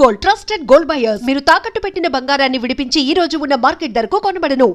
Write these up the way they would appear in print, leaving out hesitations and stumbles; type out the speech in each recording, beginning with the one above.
Gold, trusted gold buyers. మీరు తాకట్టు పెట్టిన బంగారాన్ని విడిపించి ఈ రోజు ఉన్న మార్కెట్ ధరకు కొనబడను.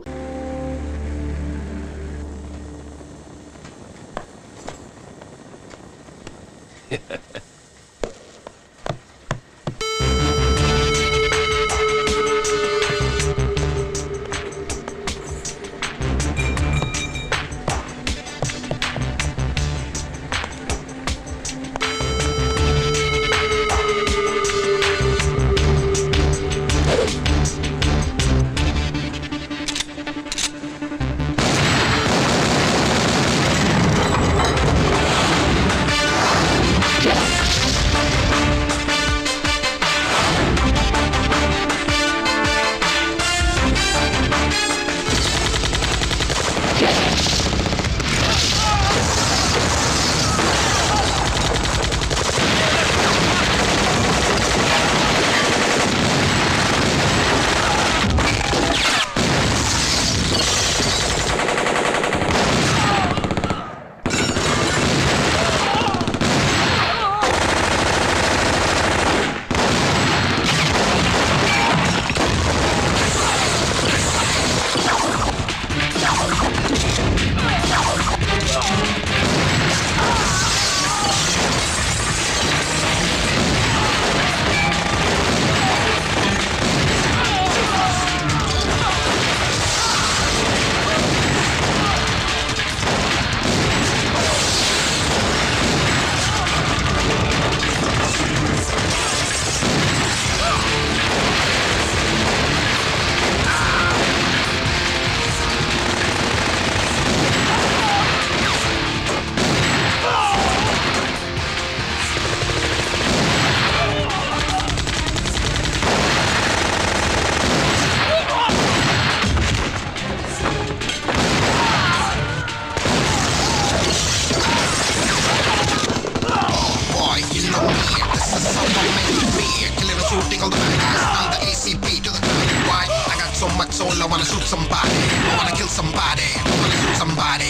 I wanna shoot somebody, I wanna kill somebody, I wanna shoot somebody.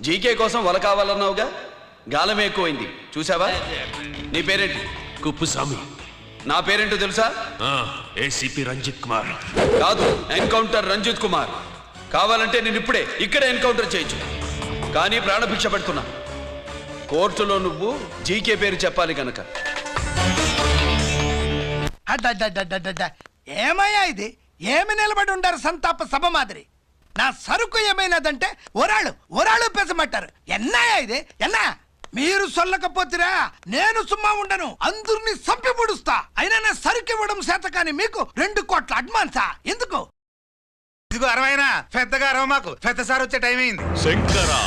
GK కోసం వల కావాలన్నావుగా, గాలం ఎక్కువైంది చూసావా? నీ పేరేంటి? కుప్పుస్వామి. నా పేరేంటో తెలుసా? ఏసీపీ రంజిత్ కుమార్. కాదు, ఎన్కౌంటర్ రంజిత్ కుమార్. కావాలంటే నేను ఇప్పుడే ఇక్కడ ఎన్కౌంటర్ చేయొచ్చు, కానీ ప్రాణభిక్ష పెడుతున్నా. కోర్టులో నువ్వు జీకే పేరు చెప్పాలి కనుక. ఏమయ్యా ఇది? ఏమి నిలబడి ఉండారు సంతాప సభ మాదిరి? నా సరుకు ఏమైనదంటే ఒరాళ్ళు పెసమంటారు. ఎన్నాయా ఇది? ఎన్నా మీరు సొల్లకపోతురా నేను సుమ్మా ఉండను, అందరిని సంపి ముడుస్తా. అయినా నా సరుకు ఇవ్వడం చేత కానీ మీకు 2 కోట్ల అడ్వాన్సా? ఎందుకు? ఇదిగో 60 పెద్దగా 60 మాకు పెద్ద సార్ వచ్చే టైం అయింది. శంకరా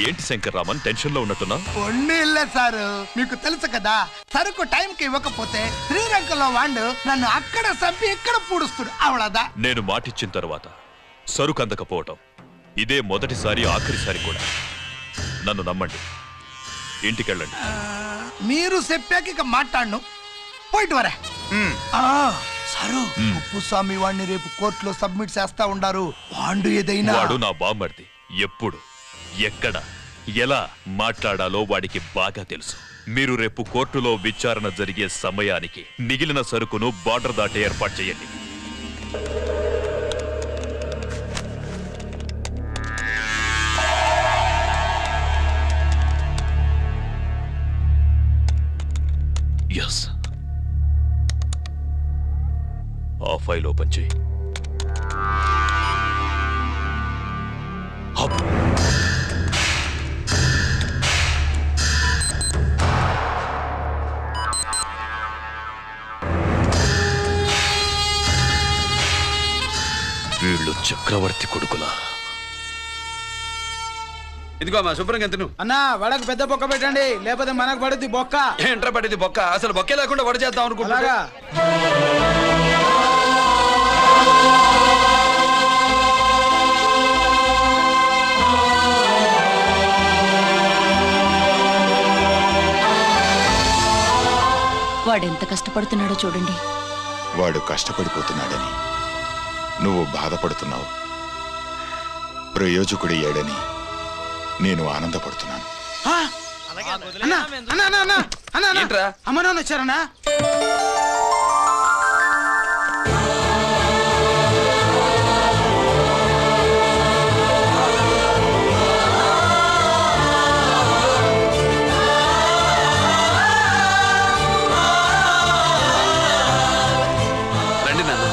ఏంటి శంకర్రామన్ టెన్షన్ లో ఉన్నట్టున్నా? ఇల్లే సారు, మీకు తెలుసు కదా, సరుకు టైంకి ఇవ్వకపోతే శ్రీరంగంలో వాడు నన్ను అక్కడ చంపి ఇక్కడ పూడుస్తుడు. అవడదా? నేను మాటిచ్చిన తర్వాత సరుకు అందకపోవటం ఇదే మొదటిసారి, ఆఖరిసారి కూడా. నన్ను నమ్మండి, ఇంటికెళ్ళండి. మీరు చెప్పాక ఇక మాట్లాడను, పోయిట్ వరే. సారు, కుప్పుస్వామి వాడిని రేపు కోర్టులో సబ్మిట్ చేస్తా ఉండారు. వాడు ఏదైనా వాడు నా బామ్మర్ది. ఎప్పుడు, ఎక్కడ, ఎలా మాట్లాడాలో వాడికి బాగా తెలుసు. మీరు రేపు కోర్టులో విచారణ జరిగే సమయానికి మిగిలిన సరుకును బార్డర్ దాటి ఏర్పాటు చేయండి. ఎస్, ఆ ఫైల్ ఓపెన్ చేయి. వీళ్ళు చక్రవర్తి కొడుకులా? ఇదిగో మా శుభ్రంగా ఎంత నువ్వు అన్నా వడకు పెద్ద బొక్క పెట్టండి, లేకపోతే మనకు పడుద్ది బొక్క. ఏంట్రా పడింది బొక్క? అసలు బొక్కే లేకుండా వడ చేద్దాం అనుకుంటా. వాడెంత కష్టపడుతున్నాడో చూడండి. వాడు కష్టపడిపోతున్నాడని నువ్వు బాధపడుతున్నావు. ప్రయోజకుడయ్యాడని నేను ఆనందపడుతున్నాను. అమ్మ నాన్న వచ్చారన్నా? రండి నాన్న.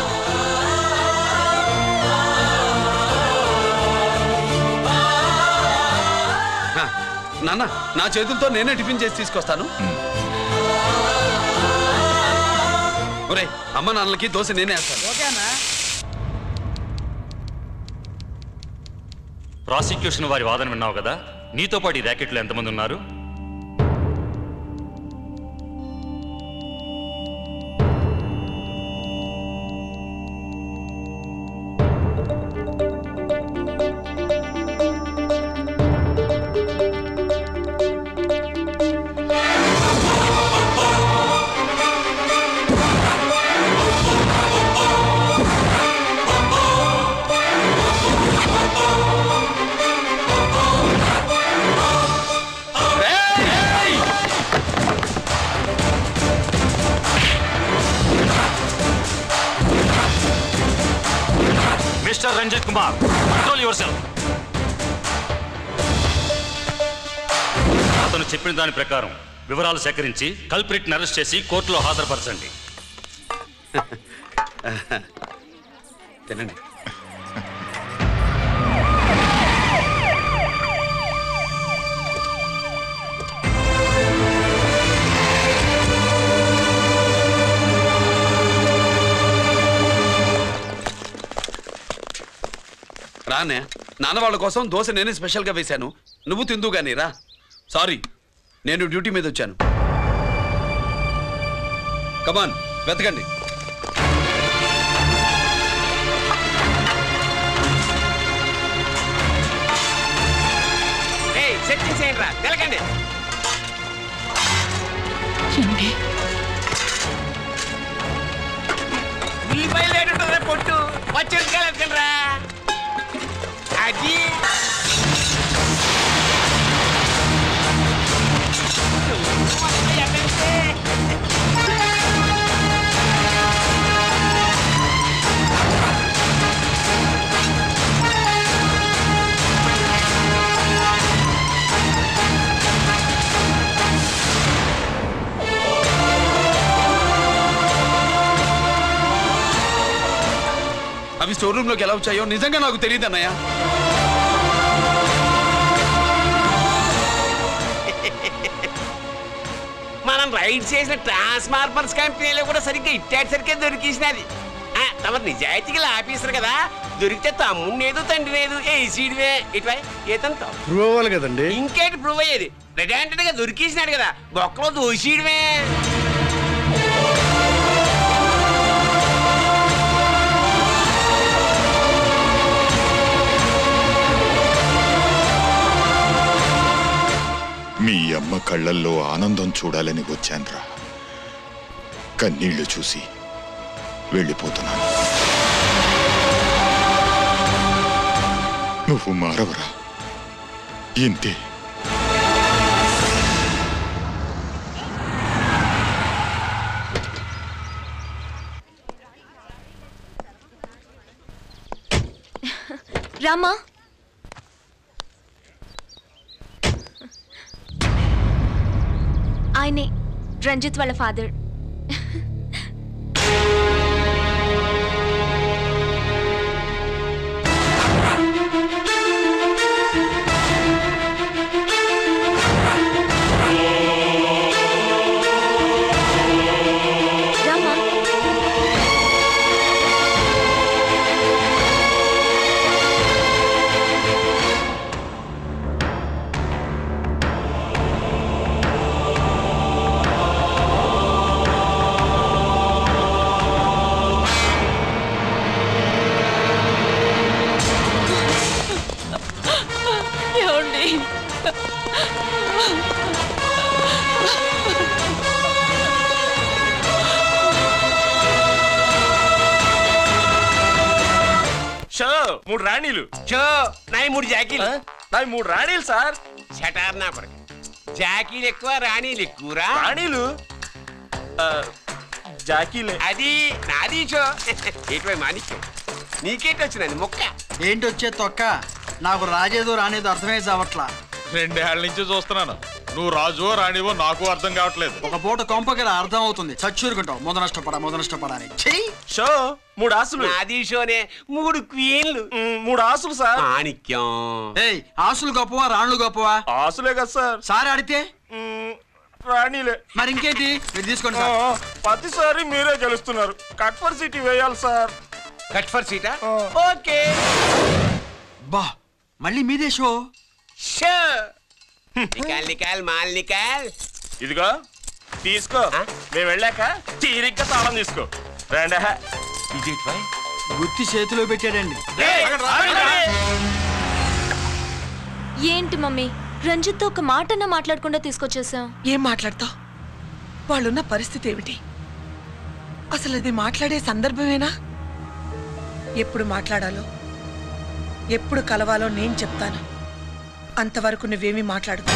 నాన్న, నా చేతులతో నేనే టిఫిన్ చేసి తీసుకొస్తాను. ఒరే, అమ్మ నాన్నలకి దోశ నేనే వేస్తాను. ప్రాసిక్యూషన్ వారి వాదన విన్నావు కదా. నీతో పాటు ఈ ర్యాకెట్లో ఎంతమంది ఉన్నారు? Mister Ranjit Kumar, control yourself. అతను చెప్పిన దాని ప్రకారం వివరాలు సేకరించి కల్ప్రిట్ అరెస్ట్ చేసి కోర్టులో హాజరుపరచండి. తినండి. రానే, నాన్న వాళ్ళ కోసం దోశ నేనే స్పెషల్గా వేశాను. నువ్వు తిందు గానీ రా. సారీ, నేను డ్యూటీ మీద వచ్చాను. కమాన్, వెతకండి. పొట్టు వచ్చేరా అది అవి స్టోర్ రూమ్ లోకి ఎలా వచ్చాయో నిజంగా నాకు తెలియదు అన్నయ్య. మనం రైడ్ చేసిన ట్రాన్స్ఫార్మర్స్ కంపెనీలో కూడా సరిగ్గా ఇట్టాసరికే దొరికేసినది. తమ నిజాయితీగా ఆఫీసర్ కదా, దొరికితే తమ్ముడేదు తండ్రినేదు ఏసీడివే ఇటువై ఏతంతో ప్రూవ్ అవ్వాలి కదండి. ఇంకేంటి ప్రూవ్ అయ్యేది? రెడ్ హ్యాండెడ్ గా దొరికేసినాడు కదా, బొక్కలో దోషీడమే. మీ అమ్మ కళ్ళల్లో ఆనందం చూడాలని వచ్చాన్రా. కన్నీళ్లు చూసి వెళ్ళిపోతున్నాను. నువ్వు మారవరా, ఇంతే. రామా, ఆయనే రంజిత్ వాళ్ళ ఫాదర్. 3 రాణీలు చో నాయి 3 జాకీలు నాయి 3 రాణీలు సార్ షటార్ నా కొడుకు జాకీలు ఎక్కువ రాణీలు ఎక్కువరా రాణీలు జాకీలే అది నాది చో ఏటివై మాణిక్యం నీకేంటి వచ్చినది మొక్క ఏంటి వచ్చే తొక్క నాకు రాజేదో రానేదో అర్థమే చావట్లా 2 ఏళ్ల నుంచి చూస్తున్నాను నువ్వు రాజువో రాణివో నాకు అర్థం కావట్లేదు. ఒక పూట కొంపకిలా అర్థం అవుతుంది చచ్చూరుకుంటావు మొద నష్టపడా అని షో 3 ఆసులు నాది షోనే 3 క్వీన్లు 3 ఆసులు సార్ మాణిక్యం ఏయ్ ఆసులు గొప్పవా రాణులు గొప్పవా ఆసులే కదా సార్ సారి ఆడితే రాణీలే మరి ఇంకేంటి మీరు తీసుకోండి సార్. ప్రతిసారి మీరే గెలుస్తున్నారు కట్ ఫర్ సీట్ వేయాలి సార్ కట్ ఫర్ సీటా ఓకే బా మళ్ళీ మీదే షో షో నికాల్ నికాల్ మాల్ నికాల్ ఇదిగో తీసుకో మేము వెళ్ళాక తీరిగ్గా తాళం తీసుకో రండి గుత్తి చేతిలో పెట్టాడండి. ఏంటి మమ్మీ రంజిత్తో ఒక మాటన్నా మాట్లాడకుండా తీసుకొచ్చేసాం. ఏం మాట్లాడతావు? వాళ్ళున్న పరిస్థితి ఏమిటి? అసలు అది మాట్లాడే సందర్భమేనా? ఎప్పుడు మాట్లాడాలో ఎప్పుడు కలవాలో నేను చెప్తాను. అంతవరకు నువ్వేమీ మాట్లాడుకో.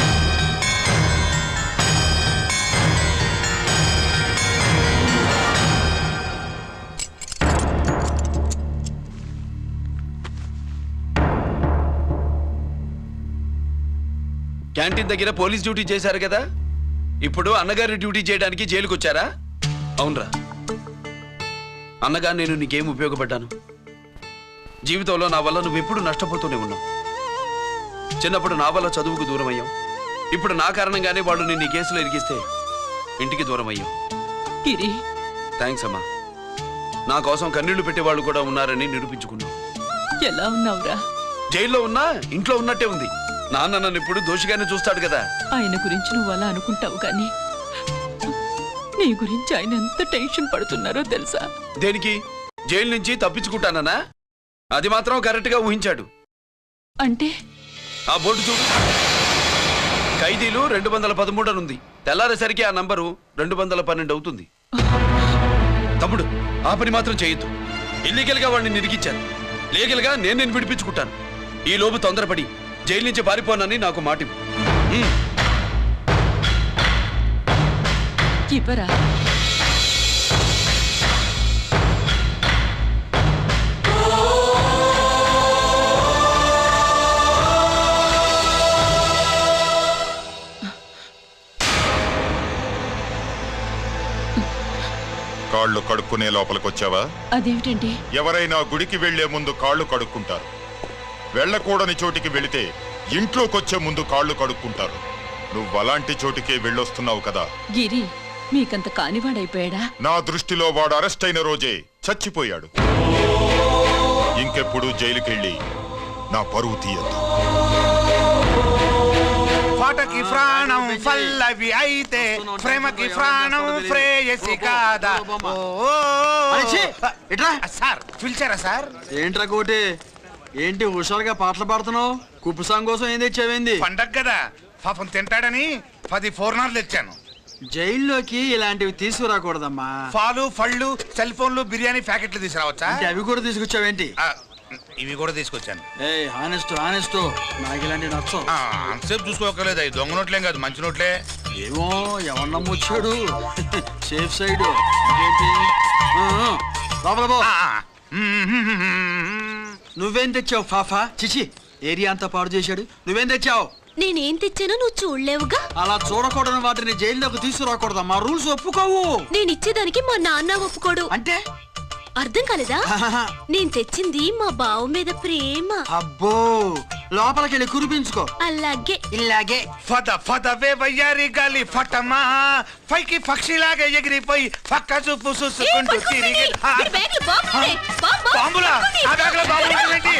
క్యాంటీన్ దగ్గర పోలీస్ డ్యూటీ చేశారు కదా, ఇప్పుడు అన్నగారి డ్యూటీ చేయడానికి జైలుకు వచ్చారా? అవునరా అన్నగా, నేను నీకేం ఉపయోగపడ్డాను? జీవితంలో నా వల్ల నువ్వెప్పుడు నష్టపోతూనే ఉన్నావు. చిన్నప్పుడు నా వల్ల చదువుకు దూరం అయ్యావు, ఇప్పుడు నా కారణంగానే వాళ్ళు నిన్ను ఈ కేసులో ఇరికిస్తే ఇంటికి దూరం అయ్యావు. థ్యాంక్స్ అమ్మా, నా కోసం కన్నీళ్లు పెట్టేవాళ్ళు కూడా ఉన్నారని నిరూపించుకున్నావు. ఎలా ఉన్నావురా? జైల్లో ఉన్నా ఇంట్లో ఉన్నట్టే ఉంది. నాన్న నన్ను ఇప్పుడు దోషిగానే చూస్తాడు కదా. ఆయన గురించి నువ్వు అలా అనుకుంటావు కానీ నీ గురించి ఆయన ఎంత టెన్షన్ పడుతున్నారో తెలుసా? దేనికి? జైలు నుంచి తప్పించుకుంటానన్నా? అది మాత్రం కరెక్ట్ గా ఊహించాడు. అంటే ఆ బోర్డు చూడు, ఖైదీలు 213 అని ఉంది. తెల్లారేసరికి ఆ నంబరు 212 అవుతుంది. తమ్ముడు, ఆ పని మాత్రం చేయొద్దు. ఇల్లీగల్ గా వాడిని నిరికించాను, లీగల్ గా నేను విడిపించుకుంటాను. ఈ లోపు తొందరపడి జైలు నుంచి పారిపోనని నాకు మాట ఇవ్వరా? కాళ్ళు కడుక్కునే లోపలికొచ్చావా? అదేమిటండి? ఎవరైనా గుడికి వెళ్లే ముందు కాళ్ళు కడుక్కుంటారు. వెళ్ళకూడని చోటికి వెళితే ఇంట్లోకొచ్చే ముందు కాళ్ళు కడుక్కుంటారు. నువ్వు అలాంటి చోటికే వెళ్ళొస్తున్నావు కదా. గిరి మీకంత కానివాడైపోయాడా? నా దృష్టిలో వాడు అరెస్ట్ అయిన రోజే చచ్చిపోయాడు. ఇంకెప్పుడు జైలుకెళ్ళి నా పరువు తీయద్దు. పాటకి ప్రాణం పల్లవి అయితే ప్రేమకి ప్రాణం ప్రేయసి కాదా? సార్ పిలిచారా సార్? ఏంట్రా కోటి, ఏంటి హుషారుగా పాటలు పాడుతున్నావు? కుప్పుసాం కోసం ఏం తెచ్చావేంది? పండగ కదా, పాపం తింటాడని 10 పూర్ణాలు తెచ్చాను. జైల్లోకి ఇలాంటివి తీసుకురాకూడదమ్మా. పాలు పళ్ళు సెల్ ఫోన్లు బిర్యానీ ప్యాకెట్లు తీసుకురావచ్చా? అవి కూడా తీసుకొచ్చావేంటి? ఇవి కూడా తీసుకొచ్చాను. హానెస్ట్ నాకు ఇలాంటి నచ్చం. అంతసేపు చూసుకోకలేదు, అవి దొంగ నోట్లేం కాదు, మంచి నోట్లే. ఏమో ఎవరు నమ్మొచ్చాడు. Safe side. నువ్వేం తెచ్చావు ఫాఫా? చిచి, ఏరియా అంతా పాడు చేశాడు. నువ్వేం తెచ్చావు? నేనేం తెచ్చానో నువ్వు చూడలేవుగా. అలా చూడకూడని వాటిని జైల్లోకి తీసుకురాకూడదమ్మా. రూల్స్ ఒప్పుకోవు. నేను ఇచ్చేదానికి మా నాన్న ఒప్పుకోడు. అంటే అర్థం కాలేదా? నేను తెచ్చింది మా బావ మీద ప్రేమ. అబ్బో, లోపలికెళ్ళి కురిపించుకో. అలాగే ఇలాగే ఫదవే వయ్యారి గాలి ఫటమా, పైకి పక్షిలాగా ఎగిరిపోయి పక్క చూపు చూసుకుంటూ తిరిగి. బాంబులా? ఆ బ్యాగ్లో బాంబులు ఏంటి?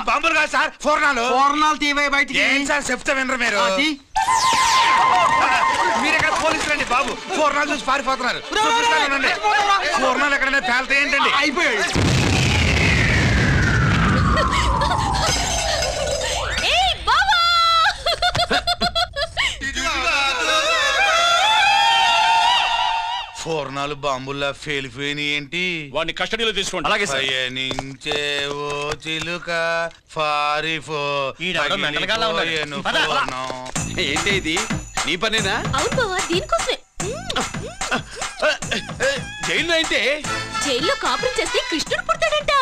బాంబులు కాదు సార్, పూర్ణాలు. తీవై బయటికి. ఏం సార్ చెప్తా వినరు మీరు? మీరెక్కడ పోలీసులు అండి బాబు, పూర్ణాలు చూసి పారిపోతున్నారు. పూర్ణాలు ఎక్కడైనా పేలితే ఏంటండి? అయిపోయాడు. బాణాలు బాంబుల్లా ఫేలిపోయినాయి ఏంటి? వాడిని కస్టడీలో తీసుకోండి. అలాగే సార్. పయనించే ఓ చిలుక పారిపో. ఈడెవడో మెంటల్గాళ్ళ ఉన్నాడు. పద, పద. ఏంటి ఇది నీ పనేనా? అవును బావా, దీనికోసమే జైల్లో అయితే జైల్లో కాపురం చేస్తే కృష్ణుడు పుడతాడంట.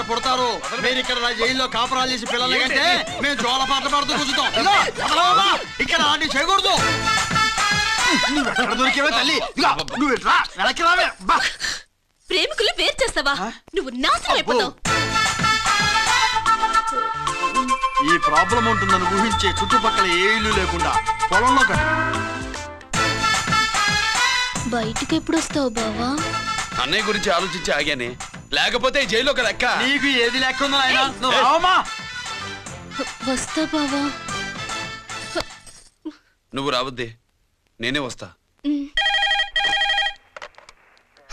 పుడతారు మీరు ఇక్కడ నా జైల్లో కాపురాలు చేసి పిల్లలు కంటే మేము జోల పాటలు పాడుతూ కూర్చుంటాం. ఇదిగో, వదలవా? ఇక్కడ అలాంటి చేయకూడదు. నువ్వు ఎక్కడ దొరికేవే తల్లి? ఇదిగో, నువ్వు రా, వెనక్కి రావే. బా. ప్రేమికులు వేరు చేస్తావా? నువ్వు నాశనం అయిపోతావు. ఈ ప్రాబ్లం ఉంటుందని ఊహించే చుట్టుపక్కల ఏ ఇల్లు లేకుండా పొలంలో కట్టు. బయటికి ఎప్పుడు వస్తావు బావా? అన్నయ్య గురించి ఆలోచించి ఆగానే, లేకపోతే ఈ జైల్లో ఒక లెక్క. నీకు ఏది లెక్క ఉందో నాయనా? నువ్వు రావమ్మా. వస్తా బావా. నువ్వు రావద్దే, నేనే వస్తా.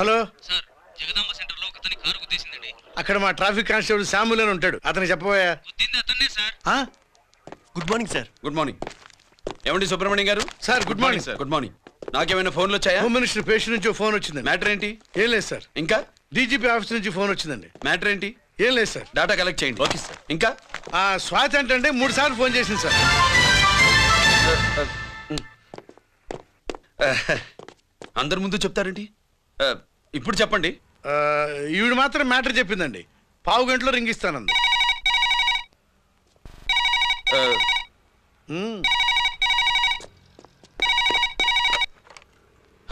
హలో అక్కడ మా ట్రాఫిక్ కానిస్టేబుల్ శామ్యుల్ అని ఉంటాడు, అతనికి చెప్పబోయా. Good morning sir. Good morning. ఏమండి Subrahmanyam garu? Sir good morning sir. Good morning. నాకేమైనా ఫోన్లు వచ్చాయా? హోమ్ మినిస్టర్ పేషెంట్ నుంచి ఫోన్ వచ్చిందండి. మ్యాటర్ ఏంటి? ఏం లేదు సార్. ఇంకా డీజీపీ ఆఫీస్ నుంచి ఫోన్ వచ్చిందండి. మ్యాటర్ ఏంటి? ఏం లేదు సార్. డేటా కలెక్ట్ చేయండి. Okay sir. ఇంకా స్వాతి అంటే 3 సార్లు ఫోన్ చేసింది సార్. అందరి ముందు చెప్తారేంటి? ఇప్పుడు చెప్పండి. ఈవిడ మాత్రం మ్యాటర్ చెప్పిందండి. 15 గంటలో రింగ్ ఇస్తానంది.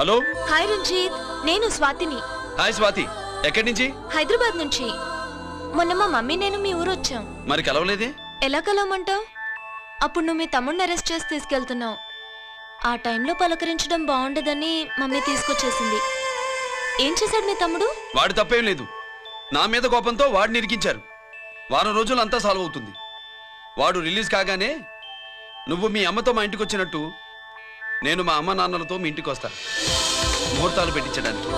హలో. హాయ్ రంజిత్, నేను స్వాతిని. హాయ్ స్వాతి, ఎక్కడి నుంచి? హైదరాబాద్ నుంచి. మొన్న మా మమ్మీ నేను మీ ఊరు వచ్చాం. మరి కలవలేదే? ఎలా కలవమంటావు? అప్పుడు నువ్వు మీ తమ్ముడిని అరెస్ట్ చేసి తీసుకెళ్తున్నావు. ఆ టైంలో పలకరించడం బాగుండదని మమ్మీ తీసుకొచ్చేసింది. ఏం చేశాడు మీ తమ్ముడు? వాడి తప్పేం లేదు. నా మీద కోపంతో వాడిని ఇరికించారు. వారం రోజులు అంతా సాల్వ్ అవుతుంది. వాడు రిలీజ్ కాగానే నువ్వు మీ అమ్మతో మా ఇంటికి వచ్చినట్టు నేను మా అమ్మ నాన్నలతో మీ ఇంటికి వస్తా, ముహూర్తాలు పెట్టించడానికి.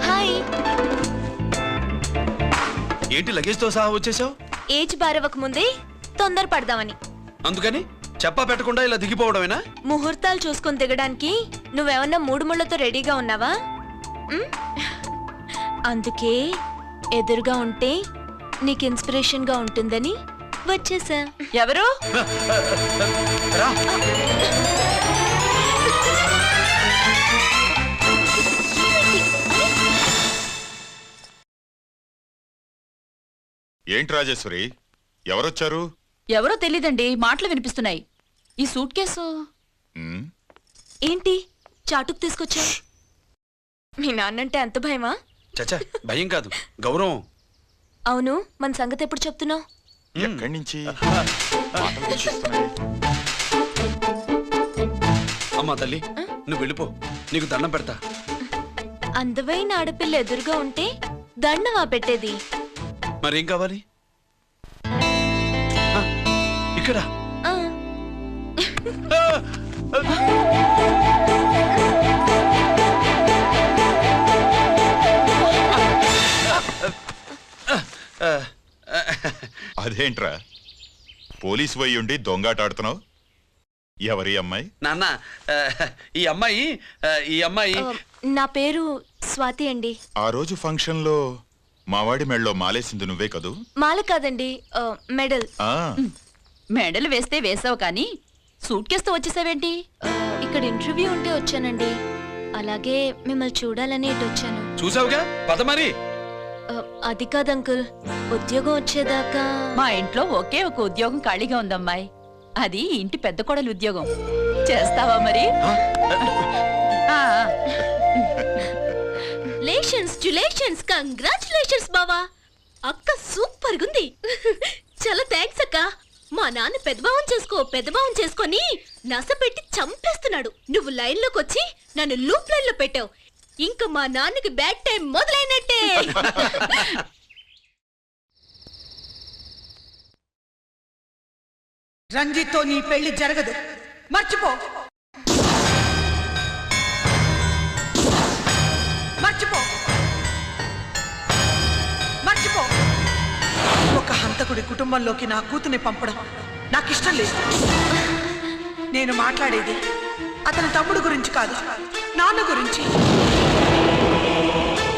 హాయ్. ఏంటి లగేజ్తో సహా వచ్చేసావు? ఏజ్ బారవక ముందే తొందర పడదామని. అందుకని చెప్పా పెట్టకుండా ఇలా దిగిపోవడమేనా? ముహూర్తాలు చూసుకొని దిగడానికి నువ్వేమన్నా 3 ముళ్ళతో రెడీగా ఉన్నావా? అందుకే ఎదురుగా ఉంటే నీకు ఇన్స్పిరేషన్ గా ఉంటుందని వచ్చేసా. ఎవరు? ఏంటి రాజేశ్వరి, ఎవరొచ్చారు? ఎవరో తెలీదండి, మాటలు వినిపిస్తున్నాయి. ఈ సూట్ కేసు ఏంటి చాటుకు తీసుకొచ్చా? మీ నాన్నంటే అంత భయమా? చచ్చా, భయం కాదు, గౌరవం. అవును, మన సంగతి ఎప్పుడు చెప్తున్నావు? ఎక్కడి నుంచి? అమ్మా తల్లి, నువ్వు వెళ్ళిపో, నీకు దండం పెడతా. అందమైన ఆడపిల్ల ఎదురుగా ఉంటే దండమా పెట్టేది? మరేం కావాలి? ఇక్కడ అదేంట్రా పోలీసు పోయి ఉండి దొంగాటాడుతున్నావు? ఎవరి అమ్మాయి? నాన్న, ఈ అమ్మాయి నా పేరు స్వాతి అండి. ఆ రోజు ఫంక్షన్ లో మావాడి మెడలో మాలేసింది నువ్వే కదూ? మాల కాదండి, మెడల్. మెడలు వేస్తే వేసావు కానీ సూట్ కేసుతో వచ్చేసావేంటి? ఇక్కడ ఇంటర్వ్యూ ఉంటే వచ్చానండి. అలాగే మిమ్మల్ని చూడాలని ఇటు వచ్చాను. చూసావుగా, పద మరి. అది కాదు అంకుల్, ఉద్యోగం వచ్చేదాకా. మా ఇంట్లో ఒకే ఒక ఉద్యోగం ఖాళీగా ఉందమ్మాయి, అది ఇంటి పెద్ద కోడలు ఉద్యోగం. చేస్తావా మరి? లేషన్స్ కంగ్రాచులేషన్స్ బావా. అక్క సూపర్ గుంది. చాలా థ్యాంక్స్ అక్క. మా నాన్న పెద్దబావం చేసుకొని నస పెట్టి చంపేస్తున్నాడు. నువ్వు లైన్ లోకి వచ్చి నన్ను లూప్ లైన్ లో పెట్టావు. ఇంకా మా నాన్నకి బ్యాడ్ టైం మొదలైనట్టే. రంజిత్తో నీ పెళ్లి జరగదు, మర్చిపో. మర్చిపో మర్చిపో. ఒక హంతకుడి కుటుంబంలోకి నా కూతుర్ని పంపడం నాకిష్టం లేదు. నేను మాట్లాడేది అతని తమ్ముడు గురించి కాదు, నాన్న గురించి.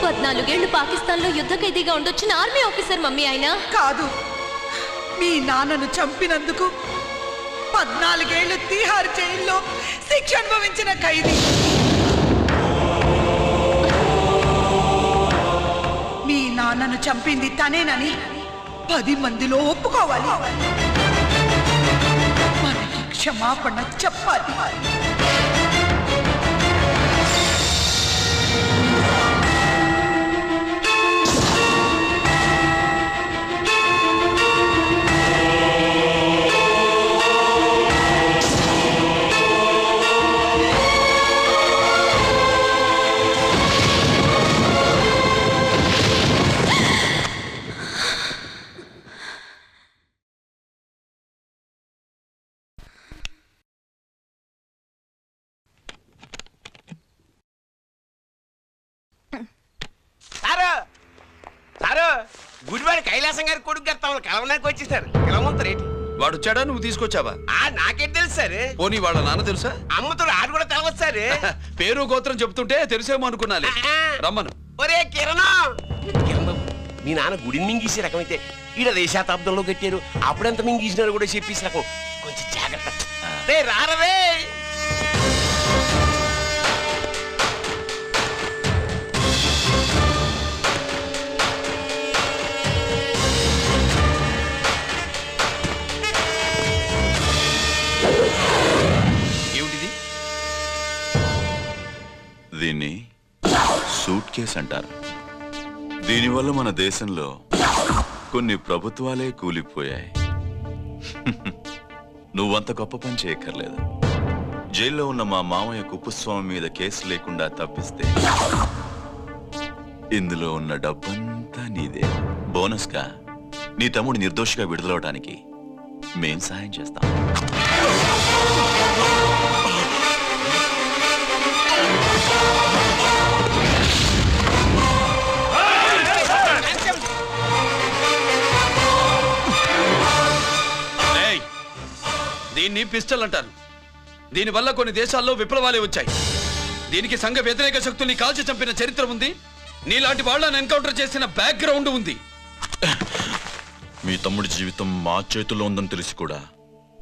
14 ఏళ్లు పాకిస్తాన్లో యుద్ధ ఖైదీగా ఉండొచ్చిన ఆర్మీ ఆఫీసర్ మమ్మీ ఆయన. కాదు, మీ నాన్నను చంపినందుకు 14 ఏళ్లు తీహార్ జైల్లో శిక్ష అనుభవించిన ఖైదీ. మీ నాన్నను చంపింది తనేనని 10 మందిలో ఒప్పుకోవాలి. మనకి క్షమాపణ చెప్పాలి. గుడివాడి కైలాసం గారి కొడుకు గారు తమను కలవడానికి వచ్చేసారు. కలవమంటారేంటి? వాడు వచ్చాడా, నువ్వు తీసుకొచ్చావా? నాకేం తెలుసు సార్. పోనీ వాళ్ళ నాన్న తెలుసా? అమ్మతో ఆడు కూడా తెలవచ్చు సార్. పేరు గోత్రం చెప్తుంటే తెలిసేమో అనుకున్నాలే. రమ్మను. ఒరే కిరణ్ బాబు, మీ నాన్న గుడిని మింగేసే రకమైతే ఈడ శతాబ్దంలో కట్టారు. అప్పుడెంత మింగేసినారు కూడా చెప్పేసి రకం. కొంచెం జాగ్రత్త. రే రారవే. దీన్ని సూట్ కేస్ అంటారు. దీనివల్ల మన దేశంలో కొన్ని ప్రభుత్వాలే కూలిపోయాయి. నువ్వంత గొప్ప పని చేయక్కర్లేదు. జైల్లో ఉన్న మా మామయ్య కుప్పస్వామి మీద కేసు లేకుండా తప్పిస్తే ఇందులో ఉన్న డబ్బంతా నీదే. బోనస్గా నీ తమ్ముడు నిర్దోషిగా విడుదలవడానికి మేం సాయం చేస్తాం. దీన్ని పిస్టల్ అంటారు. దీనివల్ల కొన్ని దేశాల్లో విప్లవాలే వచ్చాయి. దీనికి సంఘ వ్యతిరేక శక్తుల్ని కాల్చి చంపిన చరిత్ర ఉంది. నీలాంటి వాళ్ళని ఎన్కౌంటర్ చేసిన బ్యాక్గ్రౌండ్ ఉంది. మీ తమ్ముడి జీవితం మా చేతుల్లో ఉందని తెలిసి కూడా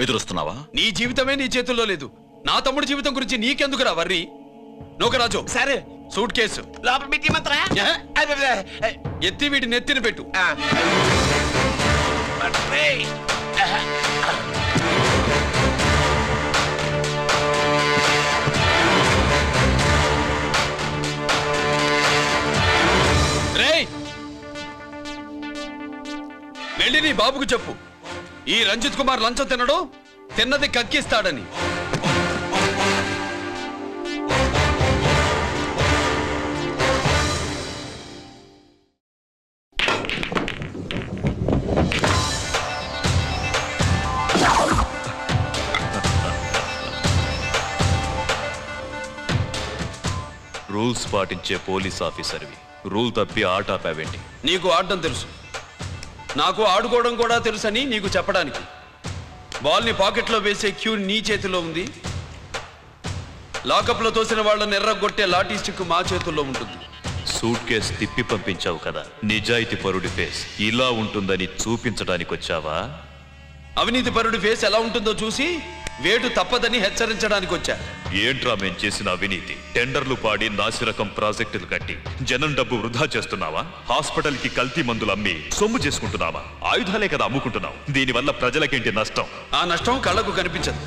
ఎదురొస్తున్నావా? నీ జీవితమే నీ చేతుల్లో లేదు. నా తమ్ముడి జీవితం గురించి నీకెందుకురా వర్రి? నోకరాజు, సరే సూట్ కేసు లోపల పెట్టి మంత్రా ఎత్తి వీటి నెత్తిన పెట్టు. వెళ్ళి నీ బాబుకు చెప్పు, ఈ రంజిత్ కుమార్ లంచం తినడు, తిన్నది కక్కిస్తాడని. రూల్స్ పాటించే పోలీస్ ఆఫీసర్వి రూల్ తప్పి ఆట ఆపావేంటి? నీకు ఆడడం తెలుసు, నాకు ఆడుకోవడం కూడా తెలుసని నీకు చెప్పడానికి. బాల్ని పాకెట్లో వేసే క్యూ నీ చేతిలో ఉంది. లాకప్లో తోసిన వాళ్ళని ఎర్రగొట్టే లాఠీ స్టిక్ మా చేతుల్లో ఉంటుంది. సూట్ కేసు తిప్పి పంపించావు కదా, నిజాయితీ పరుడి ఫేస్ ఇలా ఉంటుందని చూపించడానికి వచ్చావా? అవినీతి పరుడి ఫేస్ ఎలా ఉంటుందో చూసి వేటు తప్పదని హెచ్చరించడానికి వచ్చా. ఏంట్రా మేం చేసిన అవినీతి? టెండర్లు పాడి నాసిరకం ప్రాజెక్టులు కట్టి జనం డబ్బు వృధా చేస్తున్నావా? హాస్పిటల్ కి కల్తీ మందులు అమ్మి సొమ్ము చేసుకుంటున్నావా? ఆయుధాలే కదా అమ్ముకుంటున్నావు. దీనివల్ల ప్రజలకేంటి నష్టం? ఆ నష్టం కళ్ళకు కనిపించదు.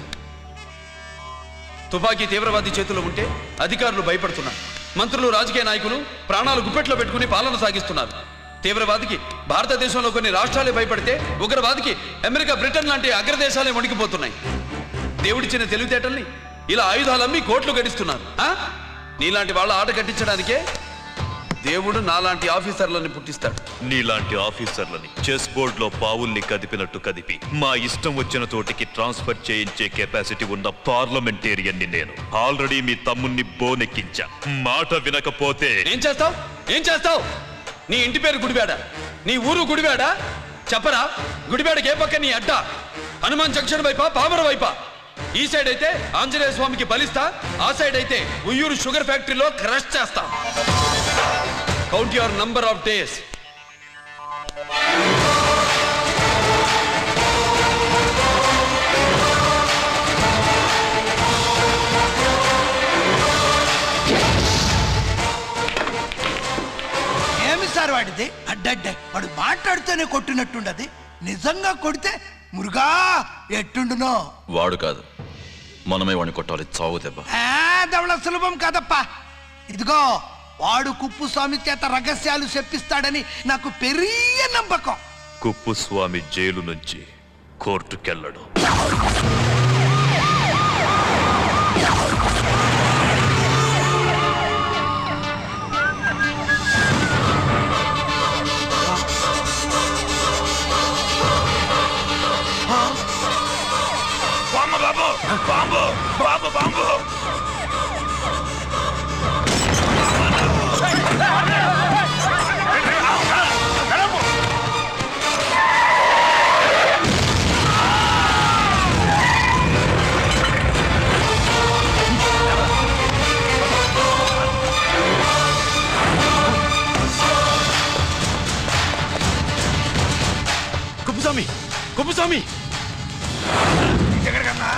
తుపాకీ తీవ్రవాది చేతిలో ఉంటే అధికారులు భయపడుతున్నారు. మంత్రులు, రాజకీయ నాయకులు ప్రాణాలు గుప్పెట్లో పెట్టుకుని పాలన సాగిస్తున్నారు. తీవ్రవాదికి భారతదేశంలో కొన్ని రాష్ట్రాలే భయపడితే ఉగ్రవాదికి అమెరికా, బ్రిటన్ లాంటి అగ్రదేశాలే వణికిపోతున్నాయి. దేవుడిచ్చిన తెలివితేటల్ని ఇలా ఆయుధాలమ్మి కోట్లు గడిస్తున్నారు. నీలాంటి వాళ్ళ ఆట కట్టించడానికే దేవుడు నాలాంటి ఆఫీసర్లని పుట్టిస్తాడు. నీలాంటి ఆఫీసర్లని చెస్ బోర్డ్ లో పావుల్ని కదిపినట్టు కదిపి మా ఇష్టం వచ్చిన చోటికి ట్రాన్స్ఫర్ చేయించే కెపాసిటీ ఉన్న పార్లమెంటేరియన్ ని నేను. ఆల్రెడీ మీ తమ్ముణ్ణి బోనెక్కించా. మాట వినకపోతే ఏం చేస్తావు? నీ ఇంటి పేరు గుడివాడ, నీ ఊరు గుడివాడ. చెప్పరా, గుడివాడకి ఏ పక్క నీ అడ్డ? హనుమాన్ జంక్షన్ వైపా, పామర వైపా? ఈ సైడ్ అయితే ఆంజనేయ స్వామికి బలిస్తా, ఆ సైడ్ అయితే ఉయ్యూరు షుగర్ ఫ్యాక్టరీలో క్రష్ చేస్తా. Count your number of days. ఏమి సార్ వాడిది? అడ్డడ్డే వాడు మాట్లాడుతూనే కొట్టినట్టుండది. నిజంగా కొడితే మురుగా ఎట్టుండునో. వాడు కాదు, మనమే వాడిని కొట్టాలి. చావు దెబ్బ. దవళ సులభం కాదప్పా. ఇదిగో వాడు కుప్పుస్వామి చేత రహస్యాలు చెప్పిస్తాడని నాకు పెరియ నమ్మకం. కుప్పుస్వామి జైలు నుంచి కోర్టుకెళ్ళడు. బాంబు బాంబు బాంబు కుప్పుస్వామి ఎక్కడికన్నా?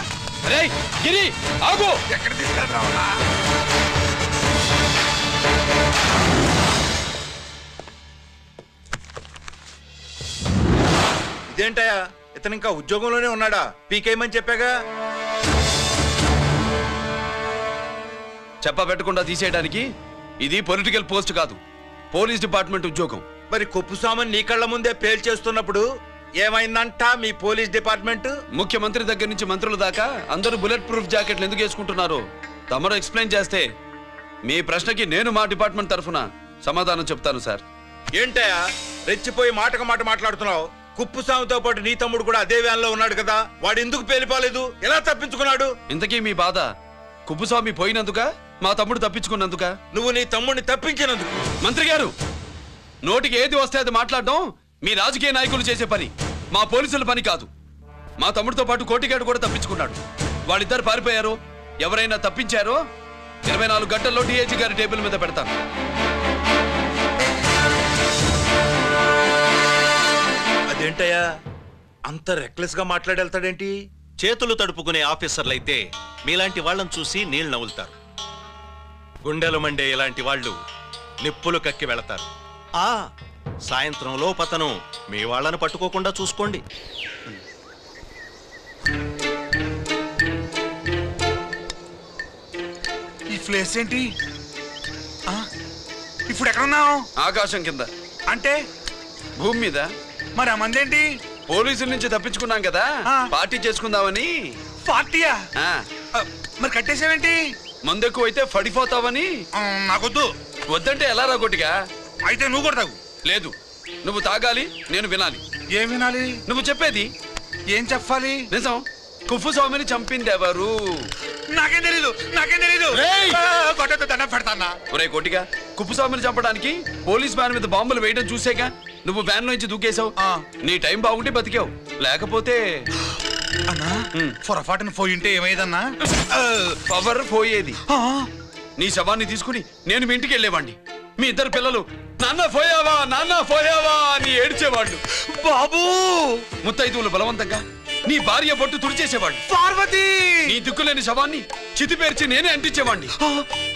అరే గిరి ఆగు. ఎక్కడ తీసుకెళ్తావన్నా? ఇదేంటయ్యా, ఇతను ఇంకా ఉద్యోగంలోనే ఉన్నాడా? పీకేయమని చెప్పాగా. చెప్పబెట్టకుండా తీసేయడానికి ఇది పొలిటికల్ పోస్ట్ కాదు, పోలీస్ డిపార్ట్మెంట్ ఉద్యోగం. మరి కుప్పుస్వామిని నీ కళ్ళ ముందే పేల్చేస్తున్నప్పుడు ఏమైందంట మీ పోలీస్ డిపార్ట్మెంట్? ముఖ్యమంత్రి దగ్గర నుంచి మంత్రుల దాకా అందరూ బుల్లెట్ ప్రూఫ్ జాకెట్లు ఎందుకు వేసుకుంటున్నారు తమరు ఎక్స్ప్లెయిన్ చేస్తే మీ ప్రశ్నకి నేను మా డిపార్ట్మెంట్ తరఫున సమాధానం చెప్తాను సార్. ఏంటయ్యా రెచ్చిపోయి మాటకు మాట మాట్లాడుతున్నావు? కుప్పుస్వామితో పాటు నీ తమ్ముడు కూడా అదే వ్యాన్ లో ఉన్నాడు కదా, వాడు ఎందుకు పేలిపోలేదు? ఎలా తప్పించుకున్నాడు? ఇంతకీ మీ బాధ కుప్పుస్వామి పోయినందుక, మా తమ్ముడు తప్పించుకున్నందుక? నువ్వు నీ తమ్ముడిని తప్పించినందుకు. మంత్రి గారు, నోటికి ఏది వస్తే అది మాట్లాడడం మీ రాజకీయ నాయకులు చేసే పని, మా పోలీసుల పని కాదు. మా తమ్ముడితో పాటు కోటిగాడు కూడా తప్పించుకున్నాడు. వాళ్ళిద్దరు పారిపోయారు. ఎవరైనా తప్పించారో 24 గంటల్లో డిఐజీ గారి టేబుల్ మీద పెడతాను. అదేంటయ్యా అంత రెక్లెస్ గా మాట్లాడేళ్తాడేంటి? చేతులు తడుపుకునే ఆఫీసర్లైతే మీలాంటి వాళ్ళని చూసి నీళ్ళు నవ్వులుతారు. గుండెలు మండే ఇలాంటి వాళ్ళు నిప్పులు కక్కి వెళతారు. సాయంత్రం లోపతను మీ వాళ్ళను పట్టుకోకుండా చూసుకోండి. ఈ ప్లేస్ ఏంటి? ఇప్పుడు ఎక్కడున్నావు? ఆకాశం కింద. అంటే భూమి మీద. మరి ఆ మందేంటి? పోలీసుల నుంచి తప్పించుకున్నాం కదా, పార్టీ చేసుకుందామని. పార్టీయా? మరి కట్టేసావేంటి? మందెక్కువ అయితే పడిపోతావని. నాకొద్దు. వద్దంటే ఎలా రాగొట్టిగా? అయితే నువ్వు కూడా తాగు. లేదు, నువ్వు తాగాలి, నేను వినాలి. ఏం వినాలి? నువ్వు చెప్పేది. ఏం చెప్పాలి? నిజం. కుప్పుస్వామిని చంపింది ఎవరు? నాకేం తెలీదు, నాకేం తెలీదు. కొట్టతో దండం పెడతానా? ఒరే కోటిగా, కుప్పుస్వామిని చంపడానికి పోలీస్ వ్యాన్ మీద బాంబులు వేయడం చూసేగా నువ్వు వ్యాన్ నుంచి దూకేశావు. నీ టైం బాగుంటే బతికావు, లేకపోతే అన్నా పొరపాటున పోయింటే ఏమైందన్నా? పవర్ పోయేది. నీ శవాన్ని తీసుకుని నేను మీ ఇంటికి వెళ్ళేవాడిని. మీ ఇద్దరు పిల్లలు నాన్న పోయావా, నాన్న పోయావా అని ఏడ్చేవాళ్ళు. బాబు ముత్తైదువులు బలవంతంగా నీ భార్య బొట్టు తుడిచేసేవాడు. పార్వతి నీ దిక్కులేని శవాన్ని చితిపేర్చి నేనే అంటించేవాడిని.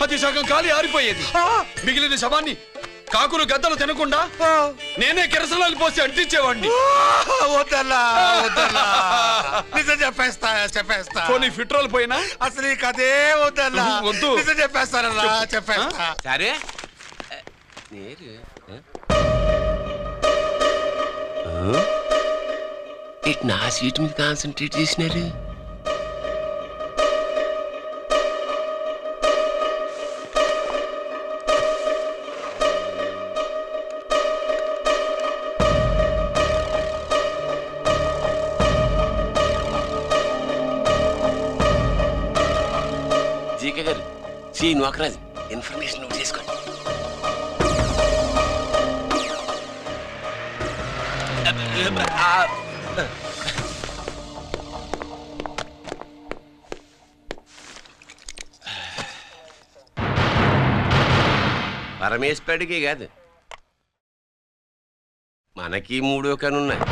అది సగం కాలి ఆరిపోయేది. మిగిలిన శవాన్ని కాకులు గద్దలు తినకుండా నేనే కిరసనాలు పోసి అంటించేవాడిని. నిజం చెప్పేస్తా, చెప్పేస్తా. పోనీ పెట్రోల్ పోయినా అసలు ఈ కథే వద్దన్నా. వద్దు. నిజం చెప్పేస్తానన్నా, చెప్పేస్తా. సరే నా సీట్ మీద కాన్సన్ట్రేట్ చేసినారు. జీకే గారు సి నోకరాజు ఇన్ఫర్మేషన్ నోట్ చేసుకోండి. పరమేశ్వరుడికి కాదు మనకి 3 కనున్నాయి.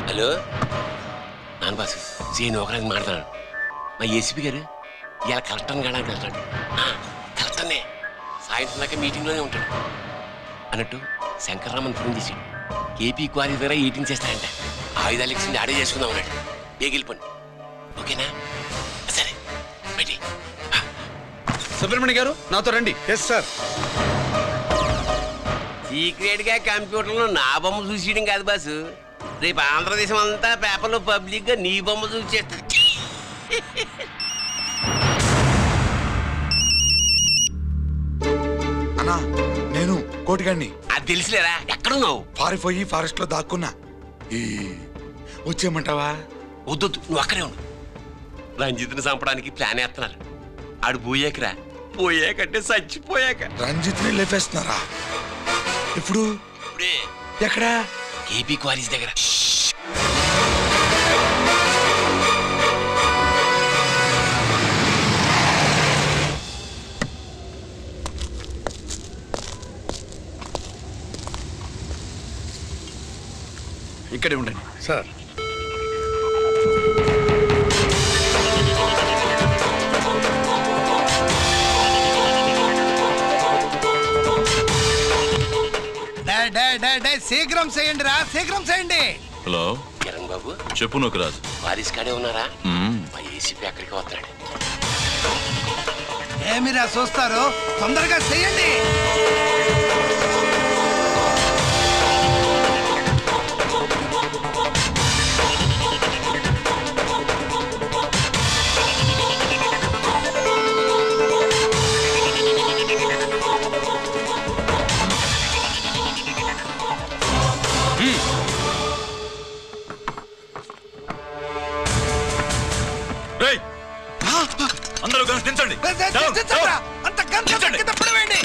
హలో నాన్న బాసు సీను ఒకరికి మాట్లాడాను. మా ఏసీపీ గారు ఇలా కలెక్టర్ని కాడానికి వెళ్తాడు. కలెక్టర్నే సాయంత్రం దాకా మీటింగ్లోనే ఉంటాడు అన్నట్టు శంకర్రామన్ ఫోన్ చేశాడు. కేపీ క్వారీ దగ్గర ఈటింగ్ చేస్తాడంట. ఆయుధాలు ఇచ్చింది ఆడే చేసుకుందాం అన్నాడు. బేగిలిపోండి ఓకేనా? సరే బయటి. సుబ్రహ్మణ్య గారు నాతో రండి. Yes sir. సీక్రెట్ గా కంప్యూటర్లో నా బొమ్మ చూసేయడం కాదు బాసు, రేపు ఆంధ్రదేశం అంతా పేపర్లో పబ్లిక్ గా నీ బొమ్మ చూసేస్తుంది. అన్నా నేను కోటిగాడిని. అది తెలిసిలేరా? ఎక్కడున్నావు? పారిపోయి ఫారెస్ట్ లో దాక్కున్నా. వచ్చేయమంటావా? వద్దు నువ్వు అక్కడే ఉండు. రంజిత్ని చంపడానికి ప్లాన్ వేస్తున్నారు. ఆడు పోయాకరా, పోయాకంటే చచ్చిపోయాక. రంజిత్ని లేపేస్తున్నారా? ఇప్పుడు ఇప్పుడే. ఎక్కడా? ఏపీ క్వారీస్ దగ్గర. ఇక్కడే ఉండండి సార్. శీఘ్రం చేయండి రా, శీఘ్రం చేయండి. హలో కిరణ్ బాబు చెప్పు నోకరాజు. వారిస్ కాడే ఉన్నారా? మా ఏసీపీ అక్కడికి వస్తున్నాడు. ఏమిరా చూస్తారు, తొందరగా చేయండి. అందరూ గన్స్ దించండి. అంత గన్స్ కింద పడవేయండి.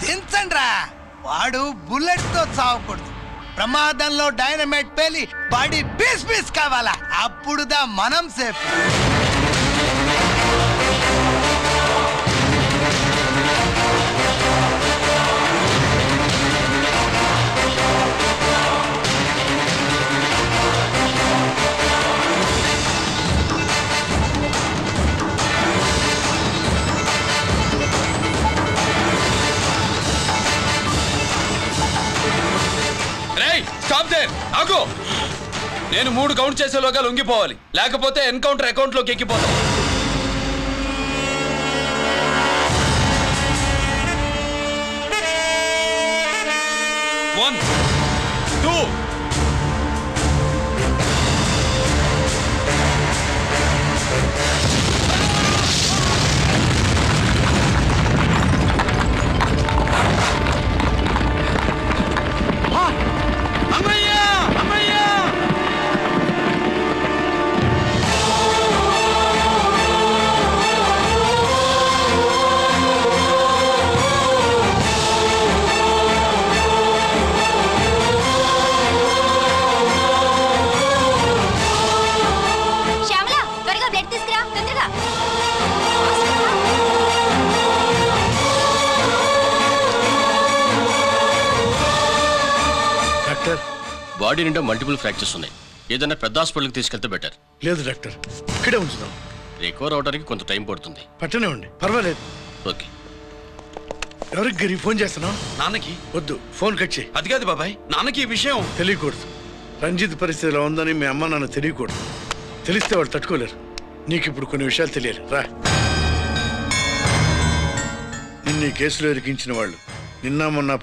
దించండి రా. వాడు బుల్లెట్ తో చావకూడదు. ప్రమాదంలో డైనమైట్ పేలి బాడీ పీస్ పీస్ కావాలా, అప్పుడుదా మనం సేఫ్. స్టాప్ దేర్, ఆగు. నేను 3 కౌంట్ చేసేలోగా లొంగిపోవాలి, లేకపోతే ఎన్కౌంటర్ అకౌంట్ లోకి ఎక్కిపోతాం. 1 2 బాడీ నిండా మల్టిపుల్ ఫ్రాక్చర్స్ ఉన్నాయి. ఏదైనా పెద్ద హాస్పిటల్కి తీసుకెళ్తే బెటర్. లేదు డాక్టర్, ఇక్కడే ఉంచుదాం. రికవర్ అవడానికి కొంత టైం పడుతుంది. పట్టనే ఉండి పర్వాలేదు. ఓకే. ఎవరికి గిరి ఫోన్ చేస్తున్నావు? నాన్నకి. వద్దు, ఫోన్ కట్ చేయి. అది కాదు బాబాయ్, నాన్నకి ఈ విషయం తెలియకూడదు. రంజిత్ పరిస్థితి ఎలా ఉందని మీ అమ్మ నాన్న తెలియకూడదు. తెలిస్తే వాళ్ళు తట్టుకోలేరు. నీకు ఇప్పుడు కొన్ని విషయాలు తెలియాలి. రా. నిన్ను ఈ కేసులో ఇరికించిన వాళ్ళు నిన్న మొన్న